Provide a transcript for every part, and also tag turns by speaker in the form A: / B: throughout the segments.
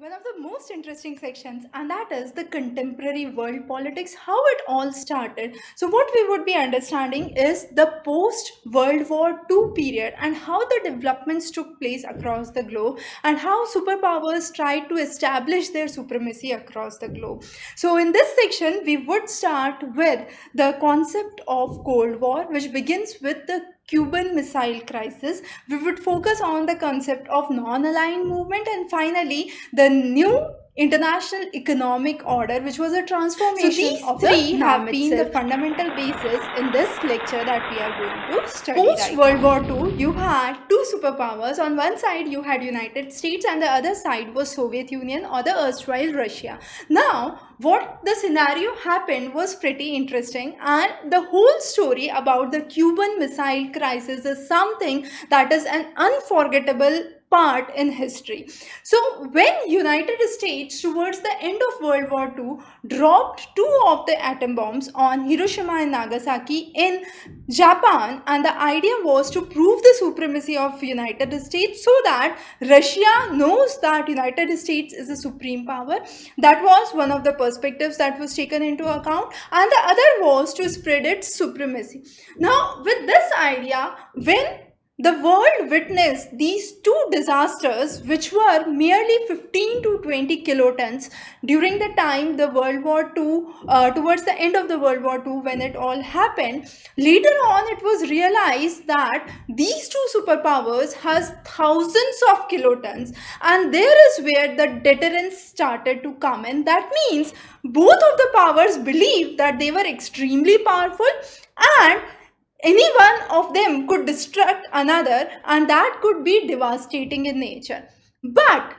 A: one of the most interesting sections, and that is the contemporary world politics, how it all started. So, what we would be understanding is the post World War II period and how the developments took place across the globe and how superpowers tried to establish their supremacy across the globe. So, in this section, we would start with the concept of Cold War, which begins with the Cuban Missile Crisis. We would focus on the concept of non aligned movement, and finally, the new international economic order, which was a transformation. So these of three have been the fundamental basis in this lecture that we are going to study. Post World War II, you had two superpowers. On one side, you had United States, and the other side was Soviet Union or the erstwhile Russia. Now, what the scenario happened was pretty interesting, and the whole story about the Cuban Missile Crisis is something that is an unforgettable part in history. So when United States towards the end of World War II dropped two of the atom bombs on Hiroshima and Nagasaki in Japan, and the idea was to prove the supremacy of United States so that Russia knows that United States is a supreme power. That was one of the perspectives that was taken into account, and the other was to spread its supremacy. Now, with this idea, when the world witnessed these two disasters, which were merely 15 to 20 kilotons during the time the World War II, towards the end of the World War II, when it all happened. Later on, it was realized that these two superpowers has thousands of kilotons, and there is where the deterrence started to come in. That means both of the powers believed that they were extremely powerful, and any one of them could destruct another, and that could be devastating in nature. But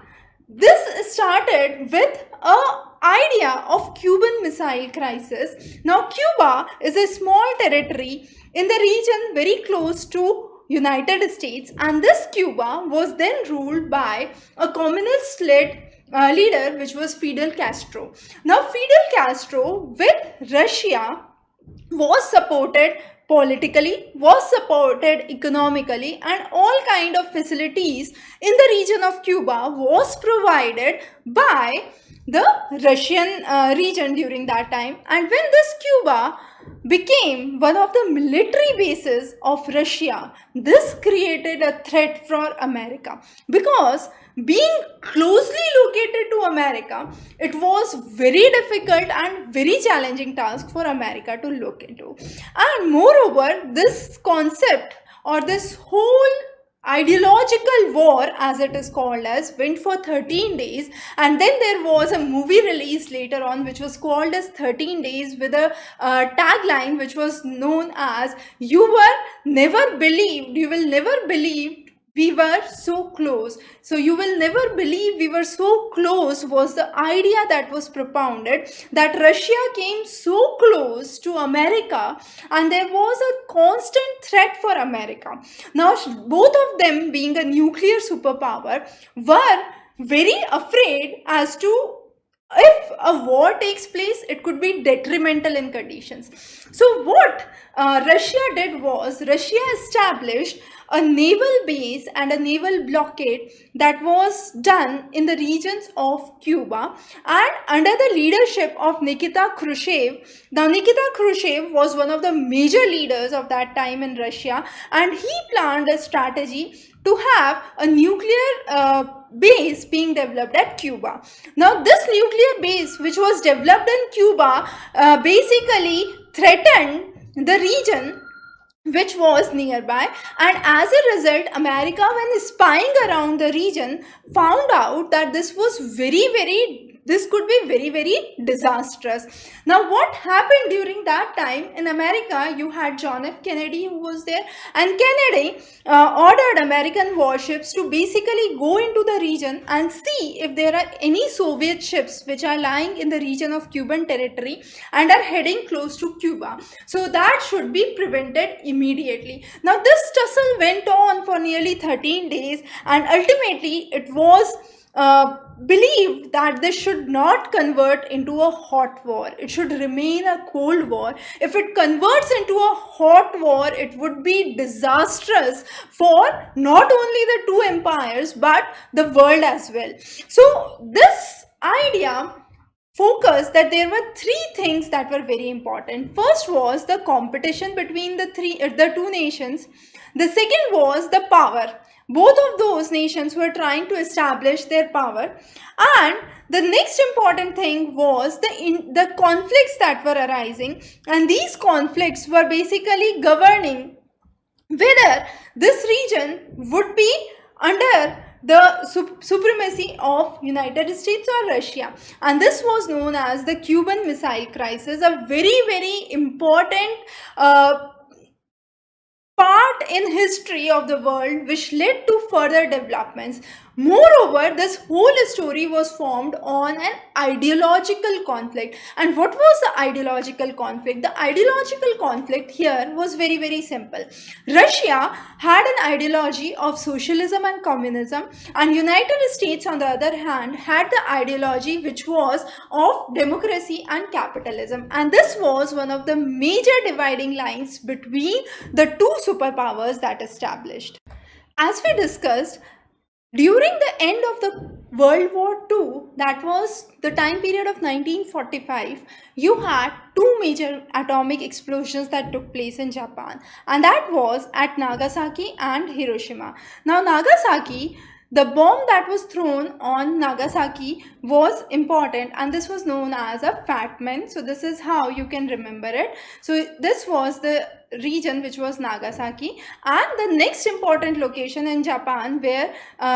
A: this started with a idea of Cuban Missile Crisis. Now, Cuba is a small territory in the region very close to United States, and this Cuba was then ruled by a communist-led leader, which was Fidel Castro. Now, Fidel Castro with Russia was supported politically, was supported economically, and all kind of facilities in the region of Cuba was provided by the Russian region during that time. And when this Cuba became one of the military bases of Russia, this created a threat for America, because being closely located to America, it was very difficult and very challenging task for America to look into. And moreover, this concept or this whole ideological war, as it is called as, went for 13 days, and then there was a movie released later on which was called as 13 days, with a tagline which was known as you will never believe we were so close. So you will never believe we were so close was the idea that was propounded, that Russia came so close to America and there was a constant threat for America. Now, both of them being a nuclear superpower were very afraid as to if a war takes place, it could be detrimental in conditions. So what Russia did was, Russia established a naval base and a naval blockade that was done in the regions of Cuba, and under the leadership of Nikita Khrushchev. Now, Nikita Khrushchev was one of the major leaders of that time in Russia, and he planned a strategy to have a nuclear base being developed at Cuba. Now, this nuclear base, which was developed in Cuba, basically threatened the region which was nearby, and as a result, America, when spying around the region, found out that this could be very disastrous. Now, what happened during that time in America? You had John F. Kennedy who was there, and Kennedy ordered American warships to basically go into the region and see if there are any Soviet ships which are lying in the region of Cuban territory and are heading close to Cuba. So that should be prevented immediately. Now, this tussle went on for nearly 13 days, and ultimately it was believed that this should not convert into a hot war. It should remain a cold war. If it converts into a hot war, it would be disastrous for not only the two empires but the world as well. So this idea focus that there were three things that were very important. First was the competition between the two nations. The second was the power. Both of those nations were trying to establish their power. And the next important thing was the conflicts that were arising, and these conflicts were basically governing whether this region would be under the supremacy of United States or Russia. And this was known as the Cuban Missile Crisis, a very, very important part in history of the world which led to further developments. Moreover, this whole story was formed on an ideological conflict. And what was the ideological conflict? The ideological conflict here was very, very simple. Russia had an ideology of socialism and communism, and United States, on the other hand, had the ideology which was of democracy and capitalism. And this was one of the major dividing lines between the two superpowers that established. As we discussed, during the end of the World War II, that was the time period of 1945, you had two major atomic explosions that took place in Japan, and that was at Nagasaki and Hiroshima. Now, Nagasaki, the bomb that was thrown on Nagasaki was important, and this was known as a Fat Man. So this is how you can remember it. So this was the region which was Nagasaki, and the next important location in Japan where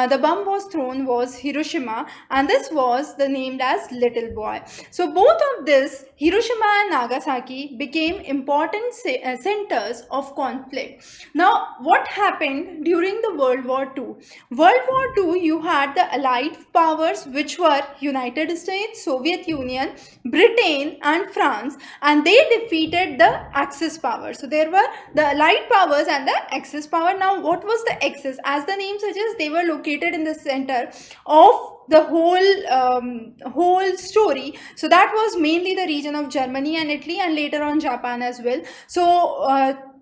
A: the bomb was thrown was Hiroshima, and this was the named as Little Boy. So both of this, Hiroshima and Nagasaki, became important centers of conflict. Now what happened during the World War II? World War II, you had the Allied powers which were United States, Soviet Union, Britain and France, and they defeated the Axis powers. So there were the Allied powers and the Axis power. Now what was the Axis? As the name suggests, they were located in the center of the whole story. So that was mainly the region of Germany and Italy, and later on Japan as well. So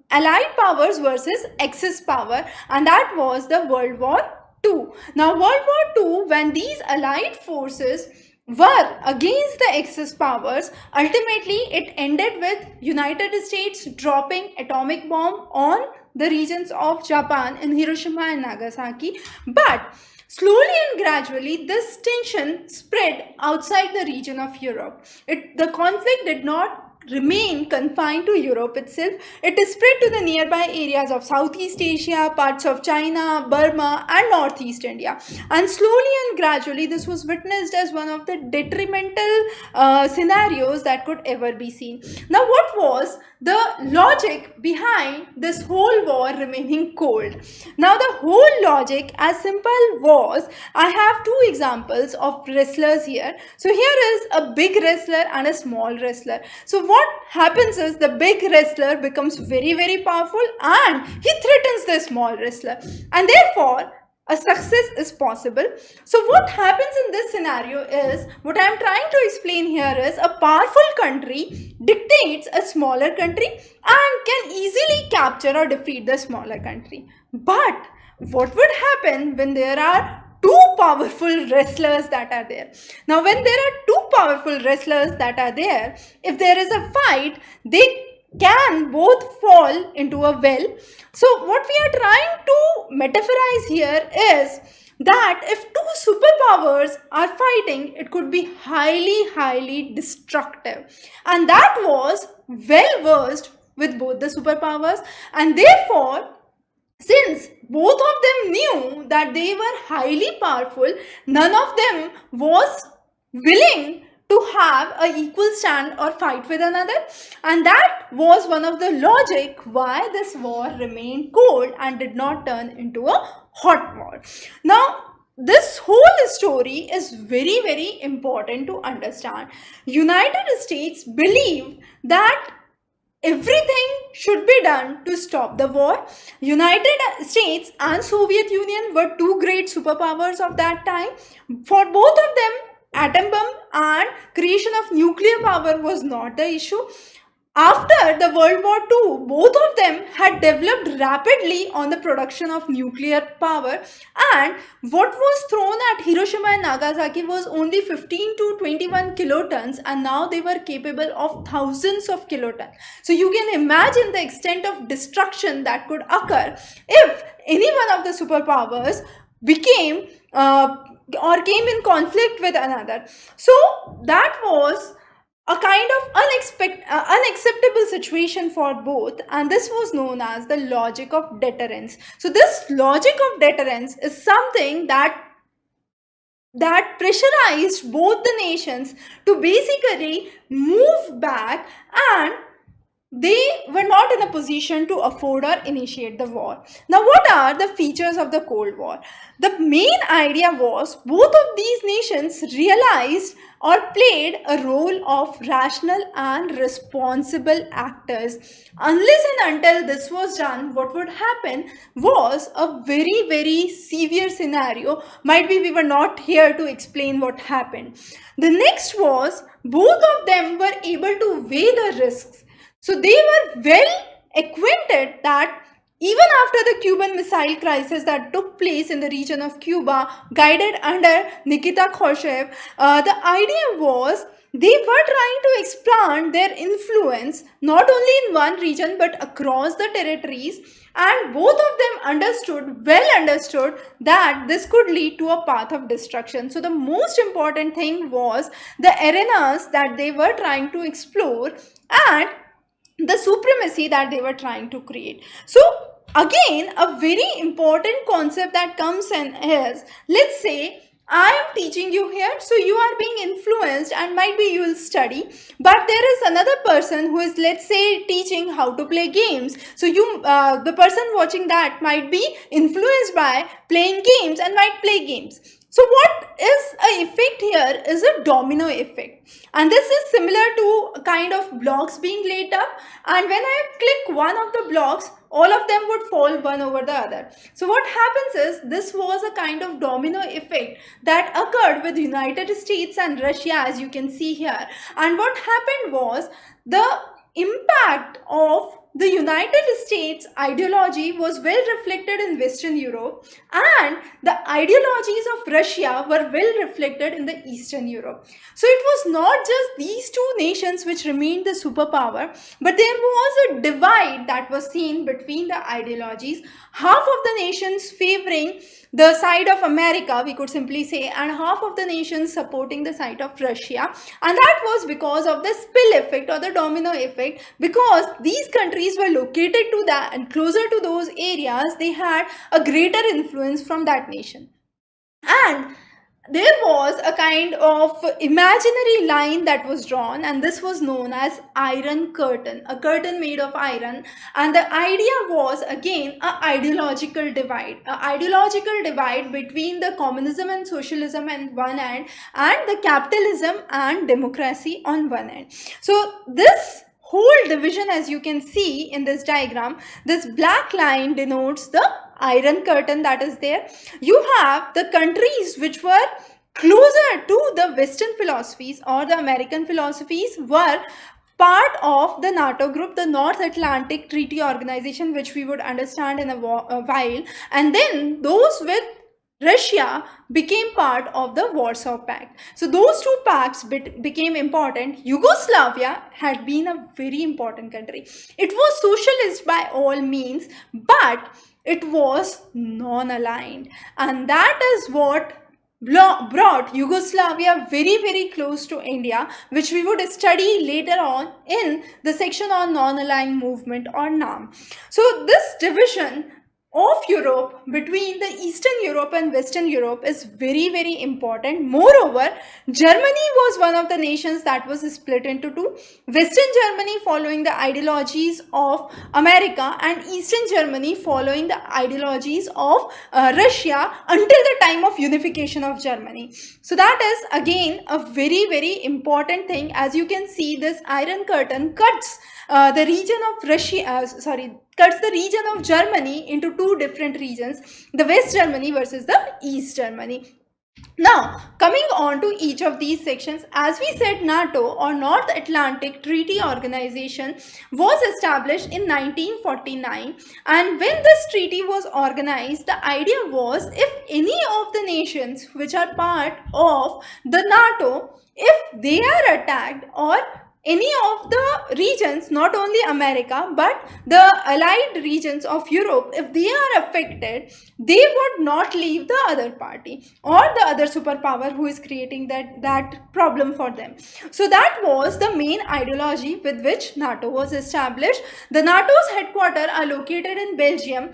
A: Allied powers versus Axis power, and that was the World War II. Now World War II, when these Allied forces were against the Axis powers, ultimately it ended with United States dropping atomic bomb on the regions of Japan in Hiroshima and Nagasaki. But slowly and gradually, this tension spread outside the region of Europe. The conflict did not remain confined to Europe itself. It is spread to the nearby areas of Southeast Asia, parts of China, Burma and Northeast India. And slowly and gradually, this was witnessed as one of the detrimental scenarios that could ever be seen. Now, what was the logic behind this whole war remaining cold? Now, the whole logic, as simple was, I have two examples of wrestlers here. So here is a big wrestler and a small wrestler. So what happens is the big wrestler becomes very, very powerful and he threatens the small wrestler, and therefore a success is possible. So what happens in this scenario is, what I am trying to explain here is, a powerful country dictates a smaller country and can easily capture or defeat the smaller country. But what would happen when there are two powerful wrestlers that are there? Now when there are two powerful wrestlers that are there, if there is a fight, they can both fall into a well. So what we are trying to metaphorize here is that if two superpowers are fighting, it could be highly destructive, and that was well versed with both the superpowers. And therefore, since both of them knew that they were highly powerful, none of them was willing to have a equal stand or fight with another, and that was one of the logic why this war remained cold and did not turn into a hot war. Now this whole story is very important to understand. United States believed that everything should be done to stop the war. United States and Soviet Union were two great superpowers of that time. For both of them, atom bomb and creation of nuclear power was not the issue. After the World War II, both of them had developed rapidly on the production of nuclear power, and what was thrown at Hiroshima and Nagasaki was only 15 to 21 kilotons, and now they were capable of thousands of kilotons. So you can imagine the extent of destruction that could occur if any one of the superpowers became or came in conflict with another. So that was a kind of unacceptable situation for both, and this was known as the logic of deterrence. So this logic of deterrence is something that pressurized both the nations to basically move back, and they were not in a position to afford or initiate the war. Now, what are the features of the Cold War? The main idea was both of these nations realized or played a role of rational and responsible actors. Unless and until this was done, what would happen was a very, very severe scenario. Might be we were not here to explain what happened. The next was both of them were able to weigh the risks. So they were well acquainted that even after the Cuban Missile Crisis that took place in the region of Cuba, guided under Nikita Khrushchev, the idea was they were trying to expand their influence not only in one region but across the territories, and both of them well understood that this could lead to a path of destruction. So the most important thing was the arenas that they were trying to explore and the supremacy that they were trying to create. So again, a very important concept that comes in is, let's say I am teaching you here, so you are being influenced and might be you will study, but there is another person who is, let's say, teaching how to play games. So the person watching that might be influenced by playing games and might play games. So what is an effect here is a domino effect, and this is similar to a kind of blocks being laid up, and when I click one of the blocks, all of them would fall one over the other. So what happens is, this was a kind of domino effect that occurred with United States and Russia, as you can see here. And what happened was, the impact of the United States ideology was well reflected in Western Europe, and the ideologies of Russia were well reflected in the Eastern Europe. So it was not just these two nations which remained the superpower, but there was a divide that was seen between the ideologies. Half of the nations favoring the side of America, we could simply say, and half of the nations supporting the side of Russia. And that was because of the spill effect or the domino effect, because these countries were located to that and closer to those areas, they had a greater influence from that nation. And there was a kind of imaginary line that was drawn, and this was known as Iron Curtain, a curtain made of iron. And the idea was again an ideological divide between the communism and socialism on one end, and the capitalism and democracy on one end. So this whole division, as you can see in this diagram, this black line denotes the Iron Curtain that is there. You have the countries which were closer to the Western philosophies or the American philosophies were part of the NATO group, the North Atlantic Treaty Organization, which we would understand in a while. And then those with Russia became part of the Warsaw Pact. So those two pacts became important. Yugoslavia had been a very important country. It was socialist by all means, but it was non-aligned, and that is what brought Yugoslavia very, very close to India, which we would study later on in the section on non-aligned movement or NAM. So this division of Europe between the Eastern Europe and Western Europe is very, very important. Moreover, Germany was one of the nations that was split into two. Western Germany following the ideologies of America, and Eastern Germany following the ideologies of Russia until the time of unification of Germany. So that is again a very, very important thing. As you can see, this Iron Curtain cuts the region of cuts the region of Germany into two different regions, the West Germany versus the East Germany. Now, coming on to each of these sections, as we said, NATO or North Atlantic Treaty Organization was established in 1949, and when this treaty was organized, the idea was if any of the nations which are part of the NATO, if they are attacked, or any of the regions, not only America but the allied regions of Europe, if they are affected, they would not leave the other party or the other superpower who is creating that problem for them. So that was the main ideology with which NATO was established. The NATO's headquarters are located in Belgium,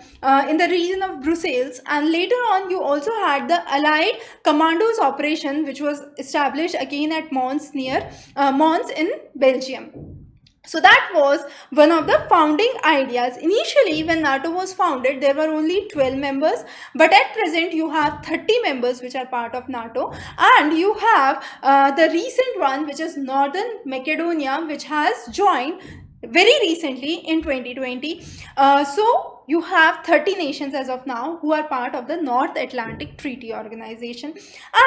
A: in the region of Brussels, and later on you also had the Allied Commandos operation, which was established again at Mons, near Mons in Belgium. So that was one of the founding ideas. Initially, when NATO was founded, there were only 12 members, but at present you have 30 members which are part of NATO, and you have the recent one, which is Northern Macedonia, which has joined very recently in 2020. So you have 30 nations as of now who are part of the North Atlantic Treaty Organization,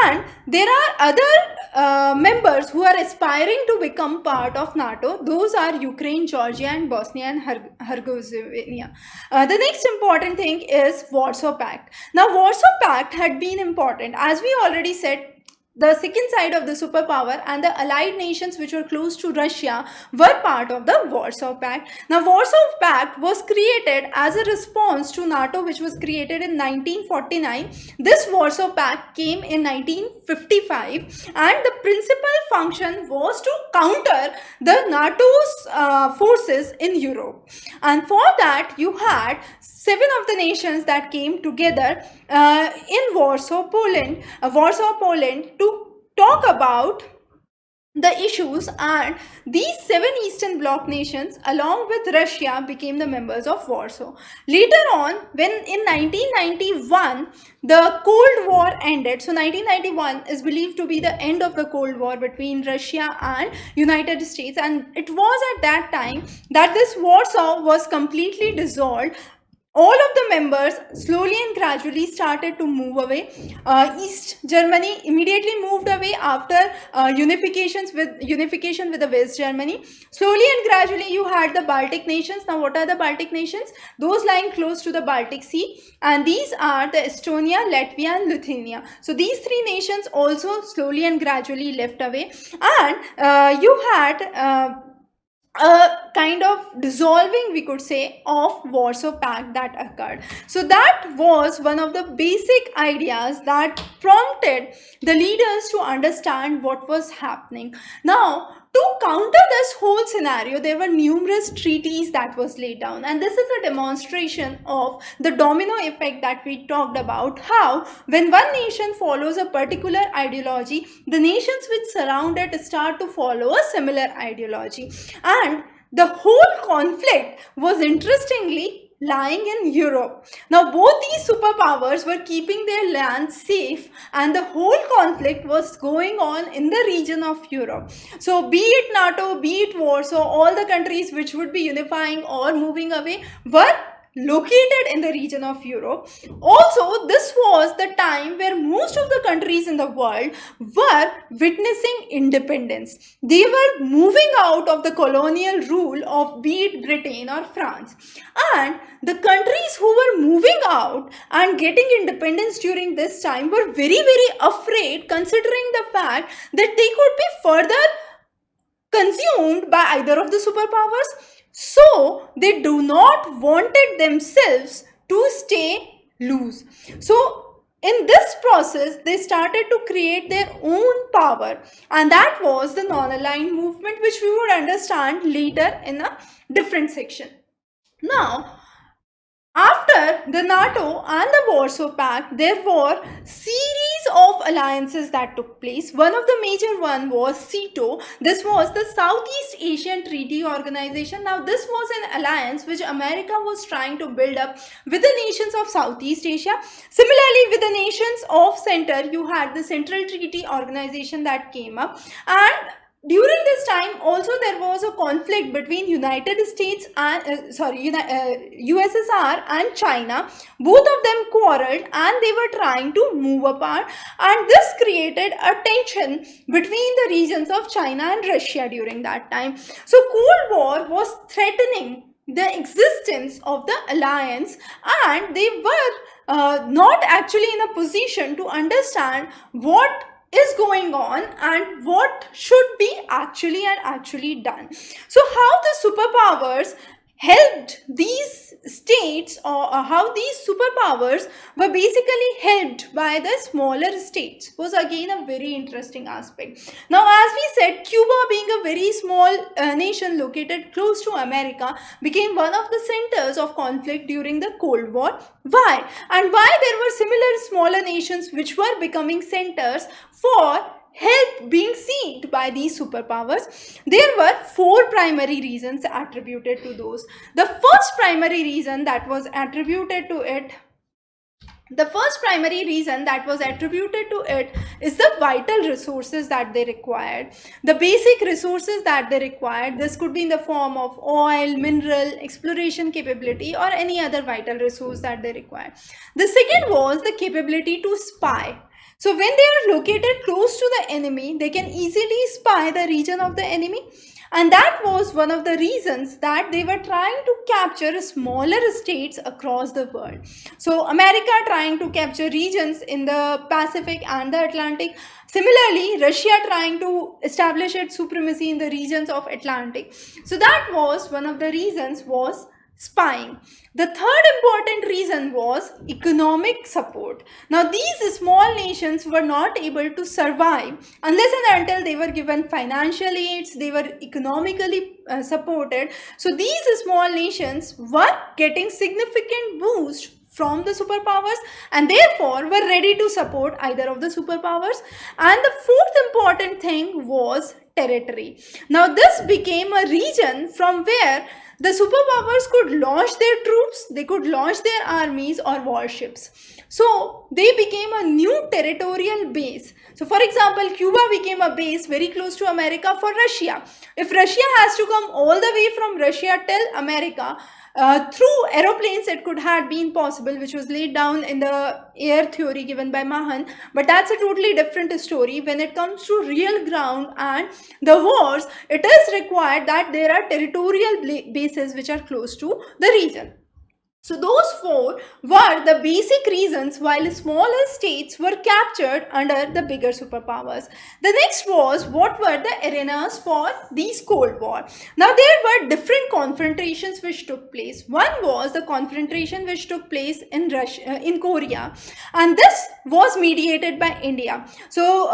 A: and there are other members who are aspiring to become part of NATO. Those are Ukraine, Georgia, and Bosnia and Herzegovina. The next important thing is Warsaw Pact. Now, Warsaw Pact had been important, as we already said. The second side of the superpower and the allied nations which were close to Russia were part of the Warsaw Pact. Now, Warsaw Pact was created as a response to NATO, which was created in 1949. This Warsaw Pact came in 1955, and the principal function was to counter the NATO's forces in Europe. And for that, you had 7 of the nations that came together in Warsaw, Poland, to talk about the issues, and these 7 Eastern Bloc nations along with Russia became the members of Warsaw. Later on, when in 1991 the Cold War ended, so 1991 is believed to be the end of the Cold War between Russia and United States, and it was at that time that this Warsaw was completely dissolved. All of the members slowly and gradually started to move away. East Germany immediately moved away after unification with the West Germany. Slowly and gradually you had the Baltic nations. Now, what are the Baltic nations? Those lying close to the Baltic Sea, and these are the Estonia, Latvia, and Lithuania. So these 3 nations also slowly and gradually left away, and you had a kind of dissolving, we could say, of Warsaw Pact that occurred. So that was one of the basic ideas that prompted the leaders to understand what was happening. Now, to counter this whole scenario, there were numerous treaties that was laid down, and this is a demonstration of the domino effect that we talked about, how when one nation follows a particular ideology, the nations which surround it start to follow a similar ideology. And the whole conflict was interestingly lying in Europe. Now, both these superpowers were keeping their land safe, and the whole conflict was going on in the region of Europe. So, be it NATO, be it Warsaw, all the countries which would be unifying or moving away were located in the region of Europe. Also, this was the time where most of the countries in the world were witnessing independence. They were moving out of the colonial rule of be it Britain or France. And the countries who were moving out and getting independence during this time were very, very afraid, considering the fact that they could be further consumed by either of the superpowers. So they do not wanted themselves to stay loose. So in this process, they started to create their own power, and that was the non-aligned movement, which we would understand later in a different section. Now, After the NATO and the Warsaw Pact, there were series of alliances that took place. One of the major one was SEATO. This was the Southeast Asian Treaty Organization. Now, this was an alliance which America was trying to build up with the nations of Southeast Asia. Similarly, with the nations of Center, you had the Central Treaty Organization that came up, and during this time also there was a conflict between United States and USSR and China. Both of them quarreled and they were trying to move apart, and this created a tension between the regions of China and Russia during that time. So Cold War was threatening the existence of the alliance, and they were not actually in a position to understand what is going on and what should be actually done. So how the superpowers helped these states, or how these superpowers were basically helped by the smaller states, was again a very interesting aspect. Now, as we said, Cuba, being a very small nation located close to America, became one of the centers of conflict during the Cold War. Why? And why there were similar smaller nations which were becoming centers for help being seeked by these superpowers? There were four primary reasons attributed to those. The first primary reason that was attributed to it is the vital resources that they required, the basic resources that they required. This could be in the form of oil, mineral, exploration capability, or any other vital resource that they required. The second was the capability to spy. So when they are located close to the enemy, they can easily spy the region of the enemy. And that was one of the reasons that they were trying to capture smaller states across the world. So America trying to capture regions in the Pacific and the Atlantic. Similarly, Russia trying to establish its supremacy in the regions of Atlantic. So that was one of the reasons, was spying. The third important reason was economic support. Now, these small nations were not able to survive unless and until they were given financial aids, they were economically supported. So these small nations were getting significant boost from the superpowers, and therefore were ready to support either of the superpowers. And the fourth important thing was territory. Now, this became a region from where the superpowers could launch their troops, they could launch their armies or warships. So they became a new territorial base. So for example, Cuba became a base very close to America for Russia. If Russia has to come all the way from Russia till America, through aeroplanes, it could have been possible, which was laid down in the air theory given by Mahan. But that's a totally different story. When it comes to real ground and the wars, it is required that there are territorial bases which are close to the region. So those four were the basic reasons why smaller states were captured under the bigger superpowers. The next was, what were the arenas for these Cold War? Now, there were different confrontations which took place. One was the confrontation which took place in Korea, and this was mediated by India. So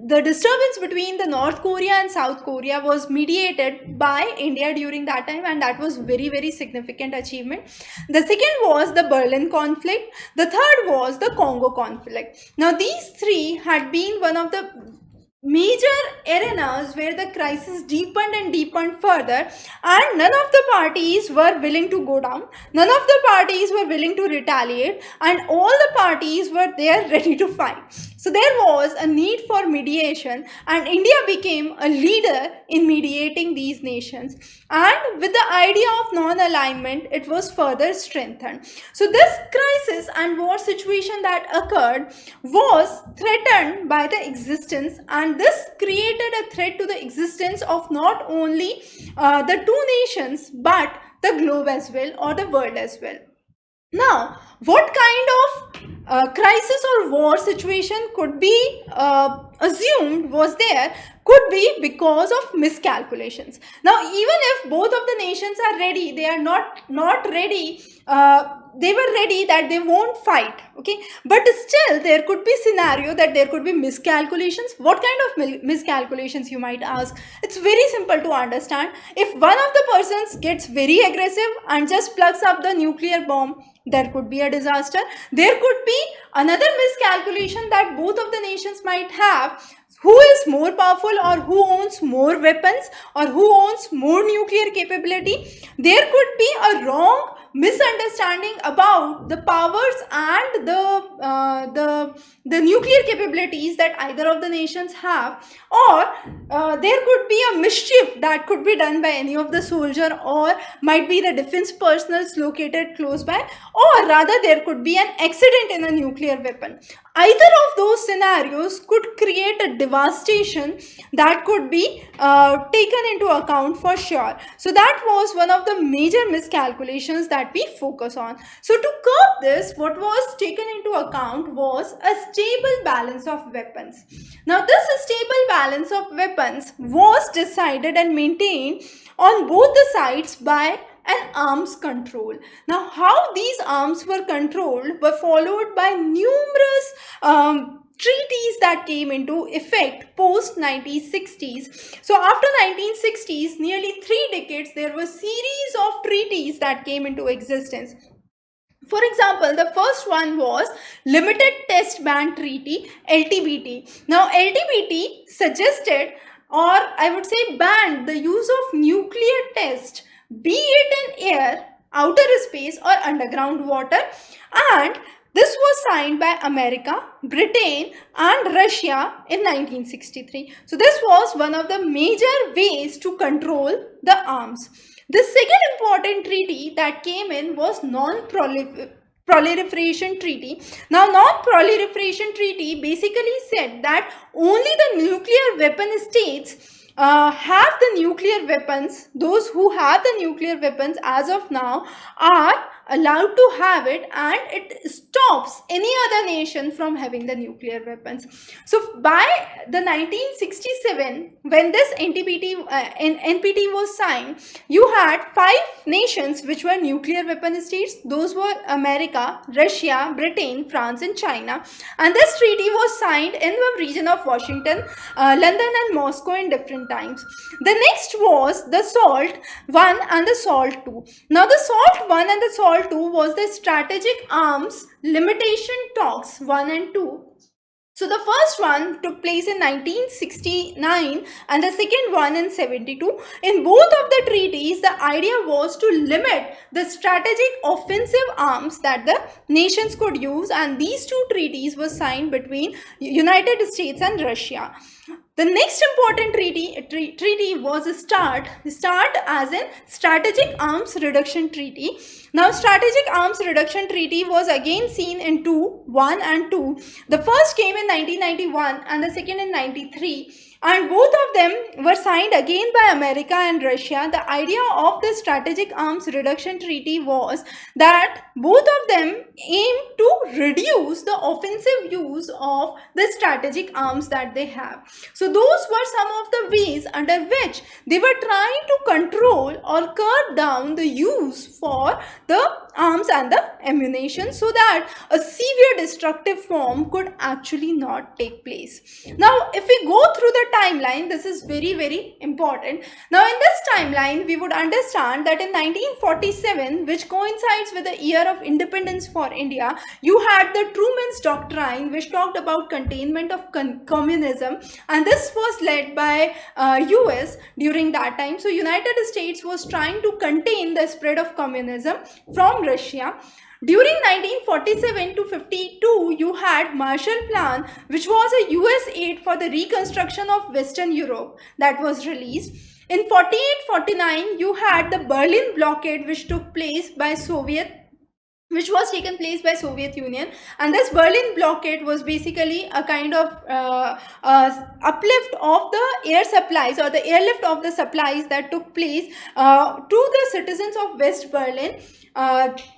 A: the disturbance between the North Korea and South Korea was mediated by India during that time, and that was very, very significant achievement. The second was the Berlin conflict. The third was the Congo conflict. Now, these three had been one of the major arenas where the crisis deepened and deepened further, and none of the parties were willing to go down, none of the parties were willing to retaliate, and all the parties were there ready to fight. So there was a need for mediation, and India became a leader in mediating these nations, and with the idea of non-alignment, it was further strengthened. So this crisis and war situation that occurred was threatened by the existence, and this created a threat to the existence of not only the two nations but the globe as well, or the world as well. Now, what kind of crisis or war situation could be assumed was there could be because of miscalculations. Now, even if both of the nations are ready, they are not ready. They were ready that they won't fight, okay, but still there could be scenario that there could be miscalculations. What kind of miscalculations, you might ask? It's very simple to understand. If one of the persons gets very aggressive and just plugs up the nuclear bomb, there could be a disaster. There could be another miscalculation that both of the nations might have: who is more powerful, or who owns more weapons, or who owns more nuclear capability. There could be a wrong misunderstanding about the powers and the nuclear capabilities that either of the nations have, or there could be a mischief that could be done by any of the soldier, or might be the defense personnel located close by, or rather there could be an accident in a nuclear weapon. Either of those scenarios could create a devastation that could be taken into account for sure. So that was one of the major miscalculations that we focus on. So to curb this, what was taken into account was a stable balance of weapons. Now, this stable balance of weapons was decided and maintained on both the sides by an arms control. Now, how these arms were controlled were followed by numerous treaties that came into effect post 1960s. So after 1960s, nearly 3 decades, there were series of treaties that came into existence. For example, the first one was Limited Test Ban Treaty, LTBT. Now, LTBT suggested, or I would say banned, the use of nuclear test, be it in air, outer space, or underground water, and this was signed by America, Britain, and Russia in 1963. So this was one of the major ways to control the arms. The second important treaty that came in was Non-Proliferation Treaty. Now, Non-Proliferation Treaty basically said that only the nuclear weapon states have the nuclear weapons. Those who have the nuclear weapons as of now are allowed to have it, and it stops any other nation from having the nuclear weapons. So by the 1967, when this NPT was signed, you had 5 nations which were nuclear weapon states. Those were America, Russia, Britain, France, and China. And this treaty was signed in the region of Washington, London, and Moscow in different times. The next was the SALT 1 and the SALT 2. Now, the SALT 1 and the SALT 2 was the Strategic Arms Limitation Talks 1 and 2. So the first one took place in 1969 and the second one in 72. In both of the treaties, the idea was to limit the strategic offensive arms that the nations could use, and these 2 treaties were signed between United States and Russia. The next important treaty was START as in Strategic Arms Reduction Treaty. Now, Strategic Arms Reduction Treaty was again seen in 1 and 2. The first came in 1991 and the second in 93. And both of them were signed again by America and Russia. The idea of the Strategic Arms Reduction Treaty was that both of them aim to reduce the offensive use of the strategic arms that they have. So those were some of the ways under which they were trying to control or curb down the use for the arms and the ammunition, so that a severe destructive form could actually not take place. Now, if we go through the timeline, this is very, very important. Now, in this timeline, we would understand that in 1947, which coincides with the year of independence for India, you had the Truman's Doctrine, which talked about containment of communism, and this was led by US during that time. So, United States was trying to contain the spread of communism from Russia. During 1947 to 52, you had Marshall Plan, which was a US aid for the reconstruction of Western Europe that was released. In 48-49, you had the Berlin blockade, which was taken place by Soviet Union, and this Berlin blockade was basically a kind of uplift of the air supplies, or the airlift of the supplies that took place to the citizens of West Berlin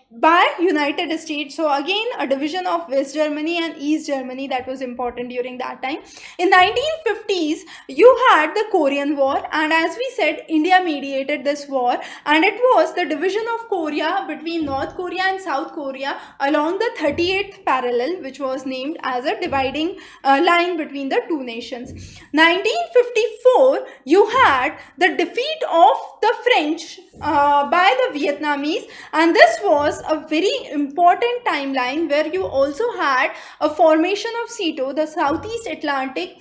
A: by United States. So again, a division of West Germany and East Germany that was important during that time. In 1950s, you had the Korean War, and as we said, India mediated this war, and it was the division of Korea between North Korea and South Korea along the 38th parallel, which was named as a dividing line between the two nations. 1954, you had the defeat of the French by the Vietnamese, and this was a very important timeline where you also had a formation of SEATO, the Southeast Atlantic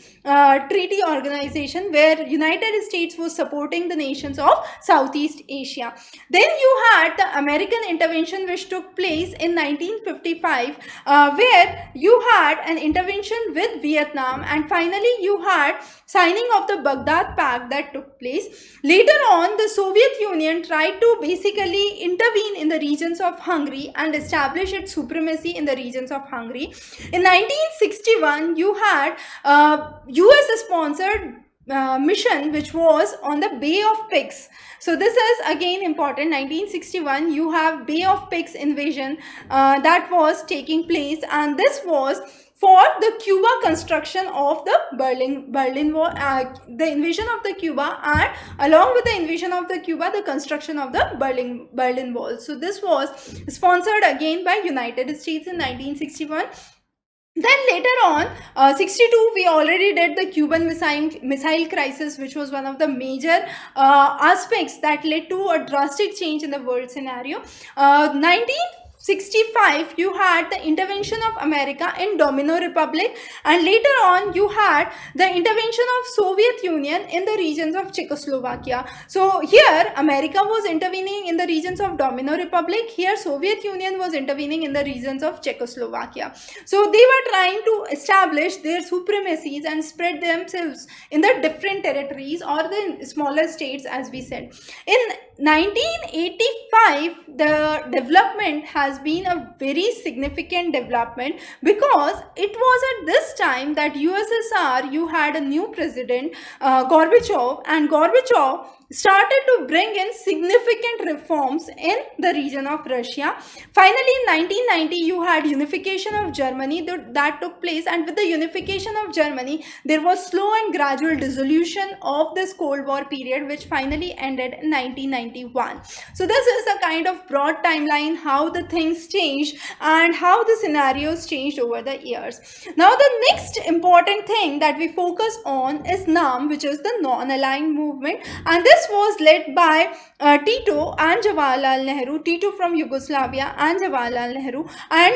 A: Treaty Organization, where United States was supporting the nations of Southeast Asia. Then you had the American intervention which took place in 1955, where you had an intervention with Vietnam, and finally you had signing of the Baghdad Pact that took place. Later on, the Soviet Union tried to basically intervene in the regions of Hungary and establish its supremacy in the regions of Hungary. In 1961, you had US sponsored mission which was on the Bay of Pigs. So this is again important. 1961, you have Bay of Pigs invasion that was taking place, and this was for the Cuba construction of the Berlin Wall, the invasion of the Cuba, and along with the invasion of the Cuba, the construction of the Berlin Wall. So this was sponsored again by United States in 1961. Then later on, 62, we already did the Cuban missile crisis, which was one of the major aspects that led to a drastic change in the world scenario. 1965, you had the intervention of America in Domino Republic, and later on you had the intervention of Soviet Union in the regions of Czechoslovakia. So here America was intervening in the regions of Domino Republic, here Soviet Union was intervening in the regions of Czechoslovakia. So they were trying to establish their supremacies and spread themselves in the different territories or the smaller states, as we said. In 1985, the development has been a very significant development, because it was at this time that USSR, you had a new president, Gorbachev, and Gorbachev started to bring in significant reforms in the region of Russia. Finally, in 1990, you had unification of Germany that took place, and with the unification of Germany, there was slow and gradual dissolution of this Cold War period, which finally ended in 1991. So this is a kind of broad timeline how the things changed and how the scenarios changed over the years. Now the next important thing that we focus on is NAM, which is the non-aligned movement, and this was led by Tito and Jawaharlal Nehru, Tito from Yugoslavia and Jawaharlal Nehru, and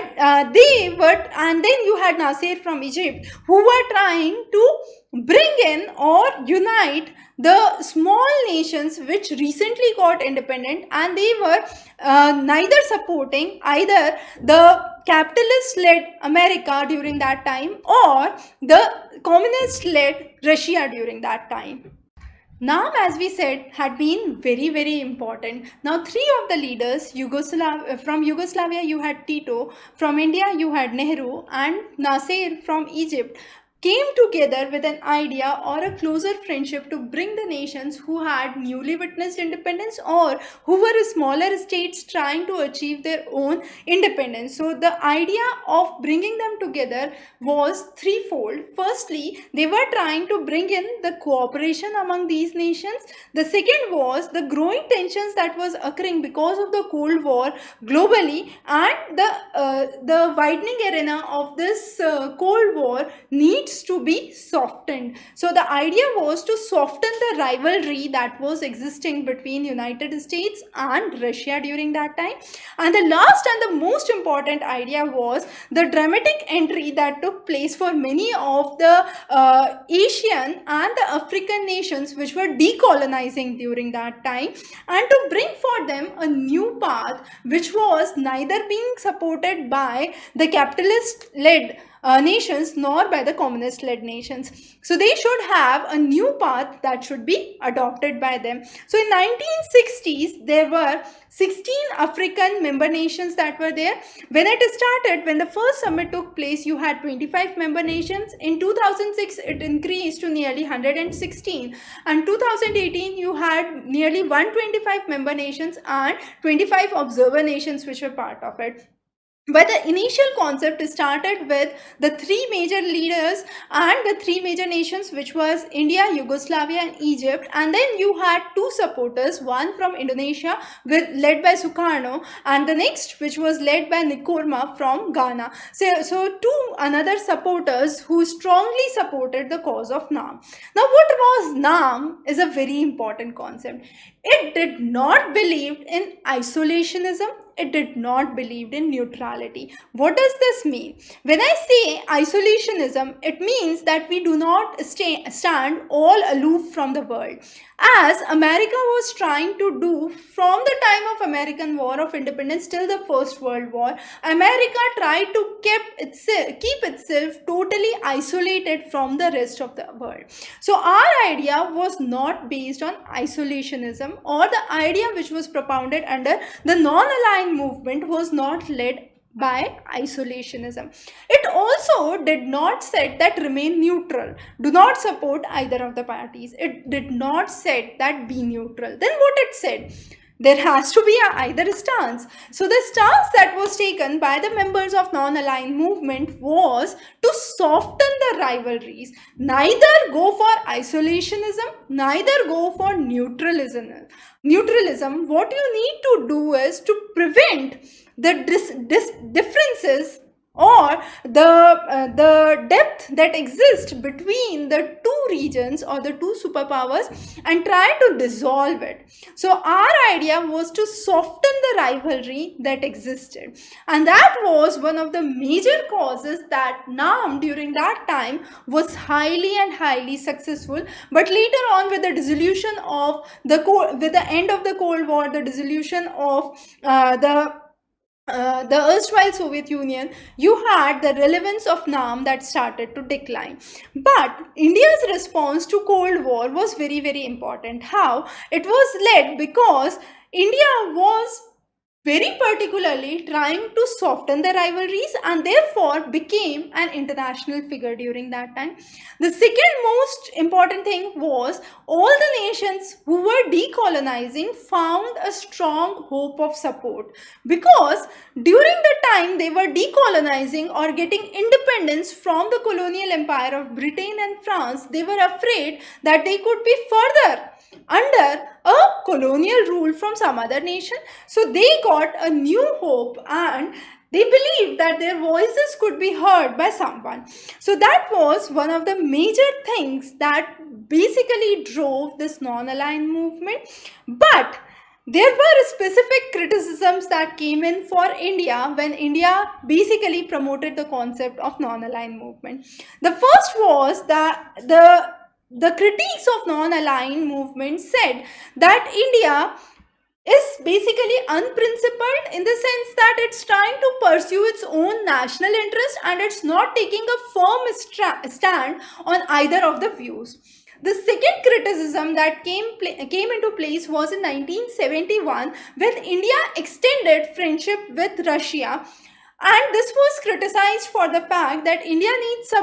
A: then you had Nasser from Egypt, who were trying to bring in or unite the small nations which recently got independent, and they were neither supporting either the capitalist-led America during that time or the communist-led Russia during that time. NAM, as we said, had been very, very important. Now, three of the leaders, from Yugoslavia, you had Tito, from India, you had Nehru, and Nasser from Egypt, came together with an idea or a closer friendship to bring the nations who had newly witnessed independence or who were smaller states trying to achieve their own independence. So the idea of bringing them together was threefold. Firstly, they were trying to bring in the cooperation among these nations. The second was the growing tensions that was occurring because of the Cold War globally, and the widening arena of this Cold War needs to be softened. So the idea was to soften the rivalry that was existing between United States and Russia during that time. And the last and the most important idea was the dramatic entry that took place for many of the Asian and the African nations which were decolonizing during that time, and to bring for them a new path which was neither being supported by the capitalist-led nations nor by the communist led nations. So they should have a new path that should be adopted by them. So in 1960s there were 16 African member nations that were there. When it started, when the first summit took place, you had 25 member nations. In 2006 it increased to nearly 116, and 2018 you had nearly 125 member nations and 25 observer nations which were part of it. But the initial concept started with the three major leaders and the three major nations, which was India, Yugoslavia and Egypt. And then you had two supporters, one from Indonesia led by Sukarno, and the next which was led by Nkrumah from Ghana. So two another supporters who strongly supported the cause of NAM. Now what was NAM is a very important concept. It did not believe in isolationism. It did not believe in neutrality. What does this mean? When I say isolationism, it means that we do not stand all aloof from the world, as America was trying to do from the time of American War of Independence till the First World War. America tried to keep itself totally isolated from the rest of the world. So our idea was not based on isolationism, or the idea which was propounded under the non-aligned movement was not led by isolationism. It also did not say that remain neutral, do not support either of the parties. It did not say that be neutral. Then what it said? There has to be a either stance. So the stance that was taken by the members of non-aligned movement was to soften the rivalries, neither go for isolationism, neither go for neutralism. What you need to do is to prevent the differences or the depth that exists between the two regions or the two superpowers, and try to dissolve it. So our idea was to soften the rivalry that existed, and that was one of the major causes that NAM during that time was highly successful. But later on, with the dissolution of with the end of the Cold War, the dissolution of the erstwhile Soviet Union, you had the relevance of NAM that started to decline. But India's response to Cold War was very important. How? It was led because India was very particularly trying to soften the rivalries and therefore became an international figure during that time. The second most important thing was all the nations who were decolonizing found a strong hope of support, because during the time they were decolonizing or getting independence from the colonial empire of Britain and France, they were afraid that they could be further under a colonial rule from some other nation. So they got a new hope and they believed that their voices could be heard by someone. So that was one of the major things that basically drove this non-aligned movement. But there were specific criticisms that came in for India when India basically promoted the concept of non-aligned movement. The first was that the critiques of non-aligned movement said that India is basically unprincipled in the sense that it's trying to pursue its own national interest and it's not taking a firm stand on either of the views. The second criticism that came into place was in 1971 when India extended friendship with Russia, and this was criticized for the fact that India needs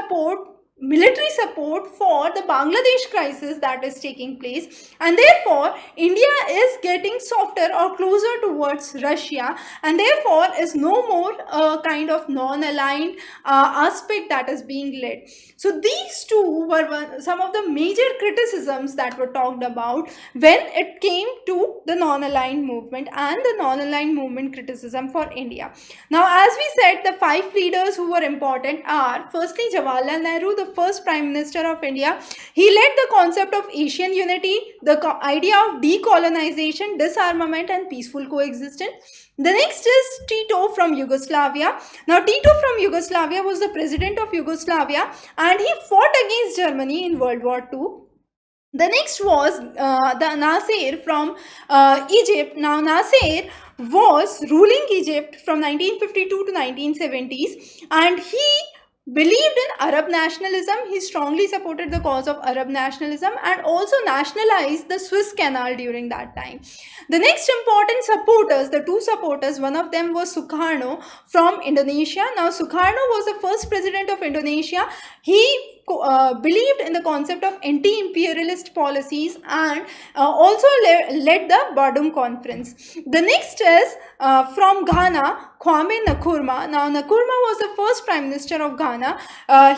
A: military support for the Bangladesh crisis that is taking place, and therefore India is getting softer or closer towards Russia, and therefore is no more a kind of non-aligned aspect that is being led. So these two were some of the major criticisms that were talked about when it came to the non-aligned movement and the non-aligned movement criticism for India. Now, as we said, the five leaders who were important are firstly Jawaharlal Nehru, the first Prime Minister of India. He led the concept of Asian unity, the idea of decolonization, disarmament and peaceful coexistence. The next is Tito from Yugoslavia. Now, Tito from Yugoslavia was the president of Yugoslavia and he fought against Germany in World War II. The next was the Nasser from Egypt. Now, Nasser was ruling Egypt from 1952 to 1970s, and he believed in Arab nationalism. He strongly supported the cause of Arab nationalism and also nationalized the Suez Canal during that time. The next important supporters, the two supporters, one of them was Sukarno from Indonesia. Now, Sukarno was the first president of Indonesia. He believed in the concept of anti-imperialist policies and also led the Badum Conference. The next is from Ghana, Kwame Nkrumah. Now, Nkrumah was the first prime minister of Ghana.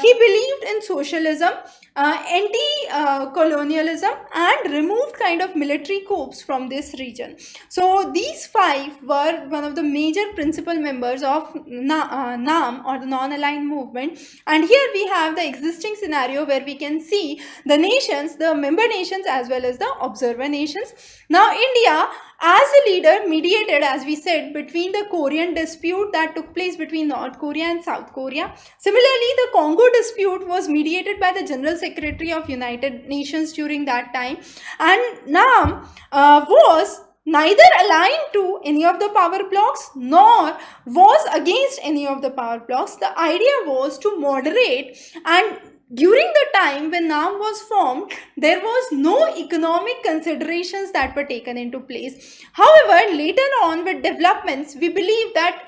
A: He believed in socialism, anti-colonialism, and removed kind of military coups from this region. So these five were one of the major principal members of NAM, or the non-aligned movement. And here we have the existing scenario where we can see the nations, the member nations as well as the observer nations. Now, India as a leader mediated, as we said, between the Korean dispute that took place between North Korea and South Korea. Similarly, the Congo dispute was mediated by the General Secretary of United Nations during that time. And NAM was neither aligned to any of the power blocks nor was against any of the power blocks. The idea was to moderate, and during the time when NAM was formed, there was no economic considerations that were taken into place. However, later on with developments, we believe that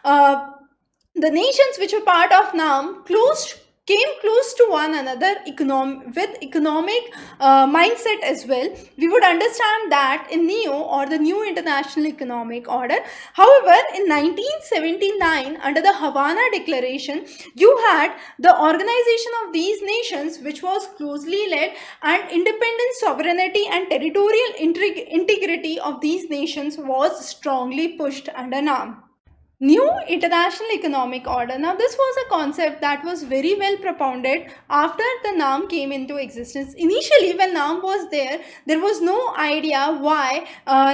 A: the nations which were part of NAM came close to one another with economic mindset as well. We would understand that in NEO, or the New International Economic Order. However, in 1979, under the Havana Declaration, you had the organization of these nations, which was closely led, and independent sovereignty and territorial integrity of these nations was strongly pushed under NAM. New International Economic Order. Now, this was a concept that was very well propounded after the NAM came into existence. Initially, when NAM was there was no idea why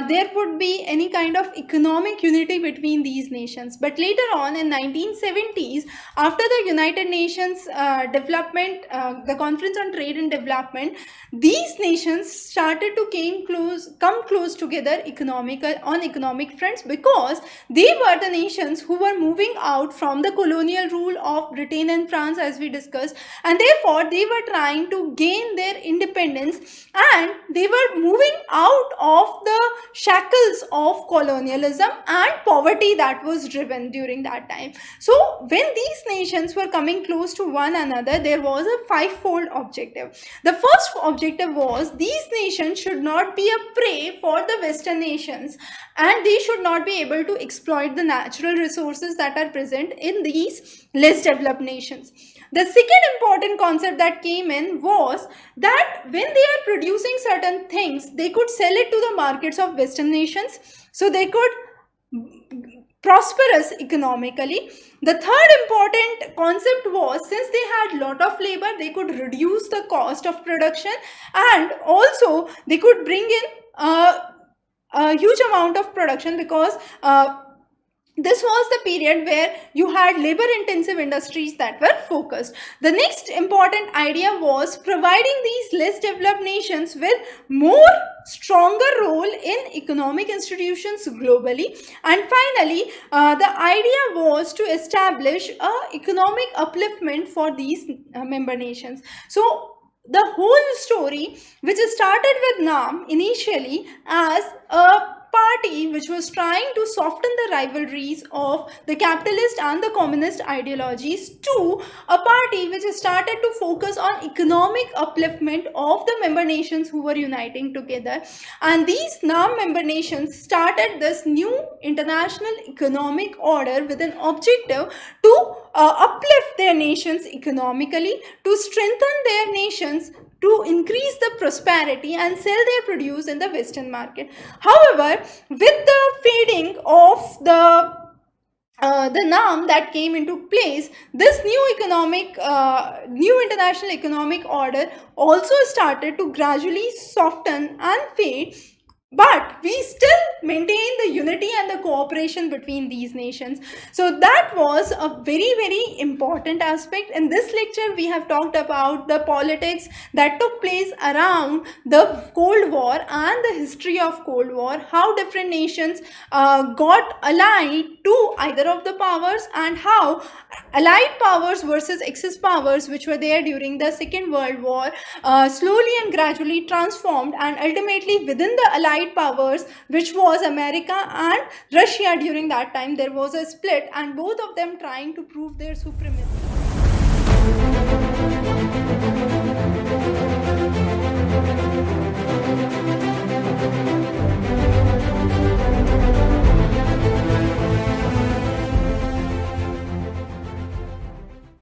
A: there would be any kind of economic unity between these nations. But later on in 1970s, after the United Nations development, the Conference on Trade and Development, these nations started to come close together on economic fronts, because they were the nations who were moving out from the colonial rule of Britain and France, as we discussed, and therefore they were trying to gain their independence, and they were moving out of the shackles of colonialism and poverty that was driven during that time. So when these nations were coming close to one another, there was a five-fold objective. The first objective was these nations should not be a prey for the Western nations, and they should not be able to exploit the natural resources that are present in these less developed nations. The second important concept that came in was that when they are producing certain things, they could sell it to the markets of Western nations, so they could prosperous economically. The third important concept was, since they had lot of labor, they could reduce the cost of production, and also they could bring in a huge amount of production, because this was the period where you had labor-intensive industries that were focused. The next important idea was providing these less developed nations with more stronger role in economic institutions globally. And finally, the idea was to establish an economic upliftment for these member nations. So the whole story, which started with NAM initially as a party which was trying to soften the rivalries of the capitalist and the communist ideologies, to a party which started to focus on economic upliftment of the member nations who were uniting together. And these NAM member nations started this new international economic order with an objective to uplift their nations economically, to strengthen their nations, to increase the prosperity and sell their produce in the Western market. However, with the fading of the NAM that came into place, this new international economic order also started to gradually soften and fade, but we still maintain the unity and the cooperation between these nations. So that was a very, very important aspect. In this lecture, we have talked about the politics that took place around the Cold War and the history of Cold War, how different nations got allied to either of the powers, and how allied powers versus axis powers, which were there during the Second World War, slowly and gradually transformed, and ultimately within the allied powers, which was America and Russia, during that time there was a split, and both of them trying to prove their supremacy.